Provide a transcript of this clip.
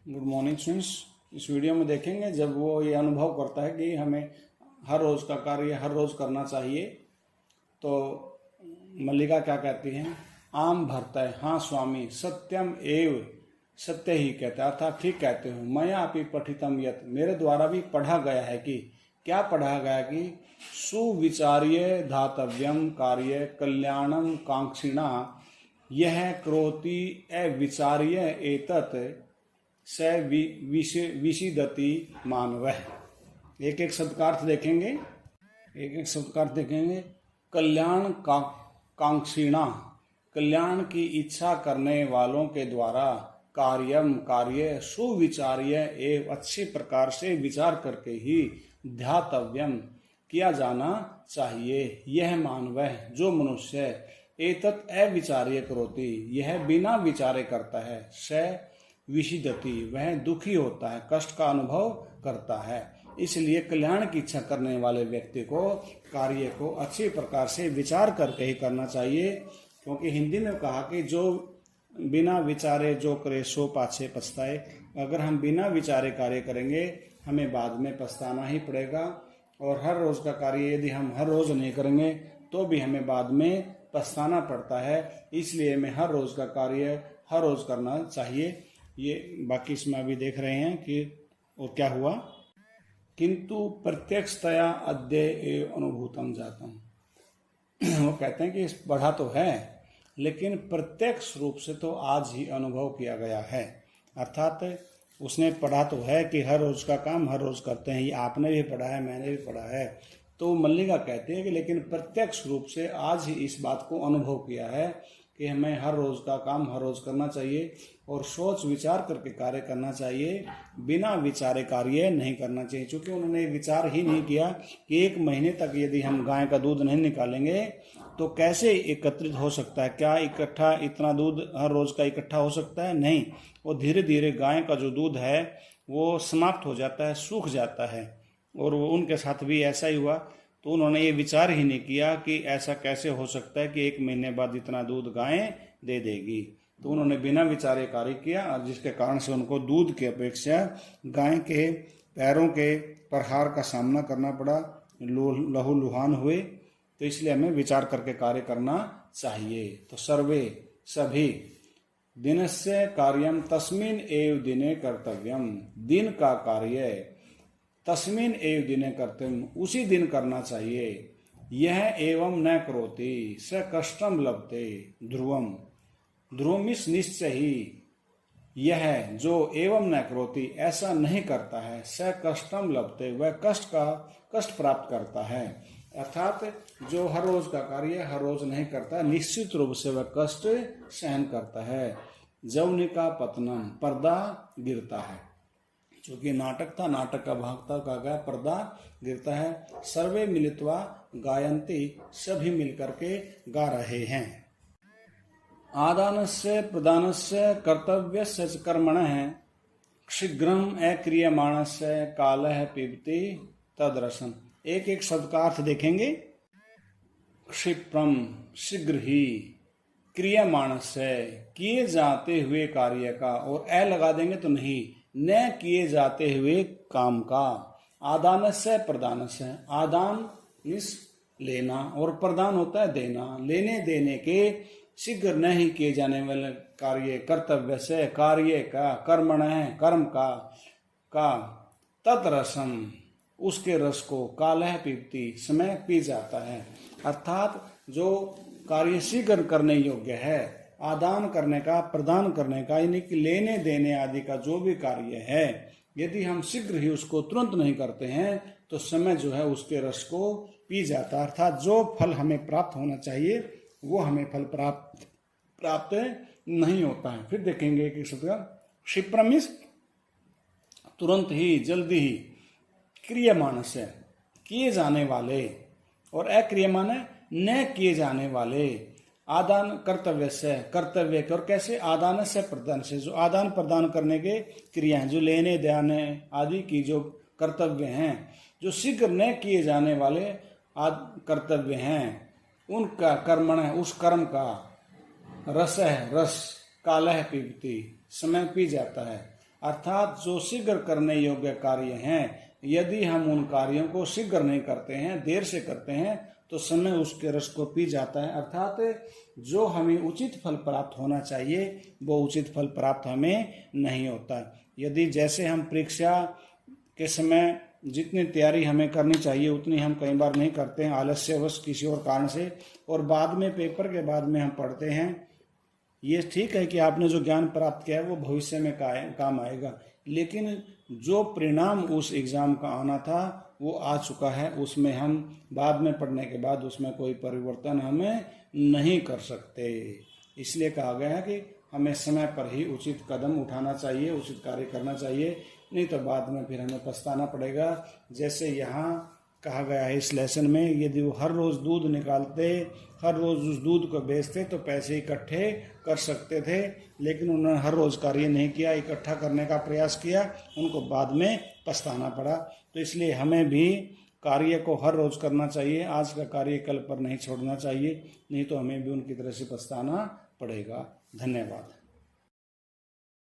Good morning students. इस video में देखेंगे जब वो ये अनुभव करता है कि हमें हर रोज़ का कार्य हर रोज़ करना चाहिए, तो मल्लिका क्या कहती हैं? आम भरता है, हाँ स्वामी, सत्यम एव, सत्य ही कहता है, अर्थात ठीक कहते हो। मया अपि पठितम यत्, मेरे द्वारा भी पढ़ा गया है कि, क्या पढ़ा गया कि सुविचार्य धातव्यम कार्य कल्याणम कांक्षिणा यह करोति अविचार्य एतत् स विषिदति मानवः। एक एक शब्द का अर्थ देखेंगे, कल्याण कांक्षिणा, कल्याण की इच्छा करने वालों के द्वारा कार्यम कार्य सुविचार्य एवं अच्छे प्रकार से विचार करके ही ध्यातव्यम किया जाना चाहिए। यह मानव जो मनुष्य एतत् अविचार्य करोति, यह बिना विचारे करता है, स विषिदति, वह दुखी होता है, कष्ट का अनुभव करता है। इसलिए कल्याण की इच्छा करने वाले व्यक्ति को कार्य को अच्छी प्रकार से विचार करके ही करना चाहिए, क्योंकि हिंदी में कहा कि जो बिना विचारे जो करे सो पाछे पछताए। अगर हम बिना विचारे कार्य करेंगे हमें बाद में पछताना ही पड़ेगा, और हर रोज का कार्य यदि हम हर रोज नहीं करेंगे तो भी हमें बाद में पछताना पड़ता है। इसलिए हमें हर रोज का कार्य हर रोज करना चाहिए। ये बाकी इसमें अभी देख रहे हैं कि और क्या हुआ। किंतु प्रत्यक्षतया अद्य एव अनुभूतम जातम, वो कहते हैं कि पढ़ा तो है लेकिन प्रत्यक्ष रूप से तो आज ही अनुभव किया गया है। अर्थात उसने पढ़ा तो है कि हर रोज का काम हर रोज करते हैं, ये आपने भी पढ़ा है, मैंने भी पढ़ा है। तो मल्लिका कहते हैं कि लेकिन प्रत्यक्ष रूप से आज ही इस बात को अनुभव किया है कि हमें हर रोज का काम हर रोज करना चाहिए और सोच विचार करके कार्य करना चाहिए, बिना विचारे कार्य नहीं करना चाहिए। क्योंकि उन्होंने विचार ही नहीं किया कि एक महीने तक यदि हम गाय का दूध नहीं निकालेंगे तो कैसे एकत्रित हो सकता है, क्या इकट्ठा इतना दूध हर रोज का इकट्ठा हो सकता है? नहीं, वो धीरे धीरे गाय का जो दूध है वो समाप्त हो जाता है, सूख जाता है। और वो उनके साथ भी ऐसा ही हुआ। तो उन्होंने ये विचार ही नहीं किया कि ऐसा कैसे हो सकता है कि एक महीने बाद इतना दूध गाय दे देगी। तो उन्होंने बिना विचारे कार्य किया, और जिसके कारण से उनको दूध की अपेक्षा गाय के पैरों के प्रहार का सामना करना पड़ा, लहू लुहान हुए। तो इसलिए हमें विचार करके कार्य करना चाहिए। तो सर्वे सभी दिनस्य कार्यम तस्मिन् एव दिने कर्तव्यम, दिन का कार्य तस्मिन् एव दिने कर्तव्यम, उसी दिन करना चाहिए। यह एवं न करोति स कष्टम लभते ध्रुवम, ध्रुवमिस निश्चय ही, यह जो एवं न करोति ऐसा नहीं करता है, स कष्टम लभते, वह कष्ट प्राप्त करता है। अर्थात जो हर रोज का कार्य हर रोज नहीं करता, निश्चित रूप से वह कष्ट सहन करता है। जौनिका पतनम, पर्दा गिरता है, क्योंकि नाटक था, नाटक का भाग था, कहा गया पर्दा गिरता है। सर्वे मिलित्वा गायन्ति, सभी मिलकर के गा रहे हैं। आदानस्य प्रदानस्य कर्तव्यस्य च कर्मणः शीघ्रम अक्रियमाणस्य कालः पिबति तदरसम। एक एक शब्द का अर्थ देखेंगे। क्षिप्रम, शीघ्र ही, क्रियमाणस्य, किए जाते हुए कार्य का, और ए लगा देंगे तो नहीं, न किए जाते हुए काम का। आदानस्य प्रदानस्य, आदान मीन्स लेना और प्रदान होता है देना, लेने देने के शीघ्र नहीं किए जाने वाले कार्य, कर्तव्य से कार्य का, कर्मण है कर्म का तत्रसम, उसके रस को, कालह पीबती, समय पी जाता है। अर्थात जो कार्य शीघ्र करने योग्य है, आदान करने का, प्रदान करने का, यानी कि लेने देने आदि का जो भी कार्य है, यदि हम शीघ्र ही उसको तुरंत नहीं करते हैं तो समय जो है उसके रस को पी जाता है। अर्थात जो फल हमें प्राप्त होना चाहिए वो हमें फल प्राप्त नहीं होता है। फिर देखेंगे एक शब्द का, क्षिप्रमिस, तुरंत ही, जल्दी ही, क्रियमाणस्य, किए जाने वाले, और अक्रियमाण न किए जाने वाले। आदान कर्तव्य से, कर्तव्य और कैसे, आदान से प्रदान से, जो आदान प्रदान करने के क्रियाएं, जो लेने देने आदि की जो कर्तव्य हैं, जो शीघ्र न किए जाने वाले कर्तव्य हैं, उनका कर्मण है, उस कर्म का रस है, रस कालह पीबती, समय पी जाता है। अर्थात जो शीघ्र करने योग्य कार्य हैं, यदि हम उन कार्यों को शीघ्र नहीं करते हैं, देर से करते हैं, तो समय उसके रस को पी जाता है। अर्थात जो हमें उचित फल प्राप्त होना चाहिए वो उचित फल प्राप्त हमें नहीं होता। यदि जैसे हम परीक्षा के समय जितनी तैयारी हमें करनी चाहिए उतनी हम कई बार नहीं करते हैं, आलस्यवश किसी और कारण से, और बाद में पेपर के बाद में हम पढ़ते हैं। ये ठीक है कि आपने जो ज्ञान प्राप्त किया है वो भविष्य में काम आएगा, लेकिन जो परिणाम उस एग्ज़ाम का आना था वो आ चुका है, उसमें हम बाद में पढ़ने के बाद उसमें कोई परिवर्तन हमें नहीं कर सकते। इसलिए कहा गया है कि हमें समय पर ही उचित कदम उठाना चाहिए, उचित कार्य करना चाहिए, नहीं तो बाद में फिर हमें पछताना पड़ेगा। जैसे यहाँ कहा गया है इस लेसन में, यदि वो हर रोज़ दूध निकालते, हर रोज़ उस दूध को बेचते तो पैसे इकट्ठे कर सकते थे, लेकिन उन्होंने हर रोज़ कार्य नहीं किया, इकट्ठा करने का प्रयास किया, उनको बाद में पछताना पड़ा। तो इसलिए हमें भी कार्य को हर रोज़ करना चाहिए, आज का कार्य कल पर नहीं छोड़ना चाहिए, नहीं तो हमें भी उनकी तरह से पछताना पड़ेगा। धन्यवाद।